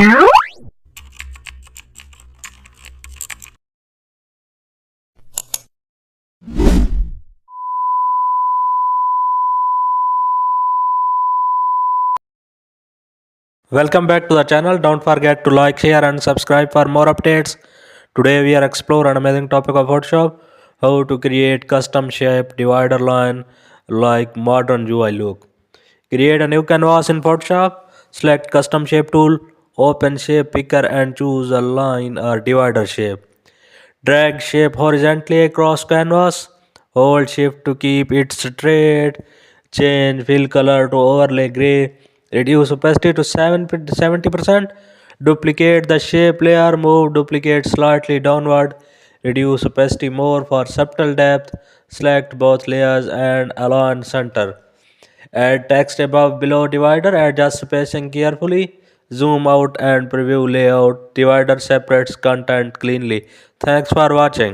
Welcome back to the channel. Don't forget to like, share and subscribe for more updates. Today we are exploring an amazing topic of Photoshop, how to create custom shape divider line like modern UI look. Create a new canvas in Photoshop, select custom shape tool, open shape picker and choose a line or divider shape. Drag shape horizontally across canvas. Hold shift to keep it straight. Change fill color to overlay gray. Reduce opacity to 70%. Duplicate the shape layer. Move duplicate slightly downward. Reduce opacity more for subtle depth. Select both layers and align center. Add text above below divider. Adjust spacing carefully. Zoom out and preview layout. Divider separates content cleanly. Thanks for watching.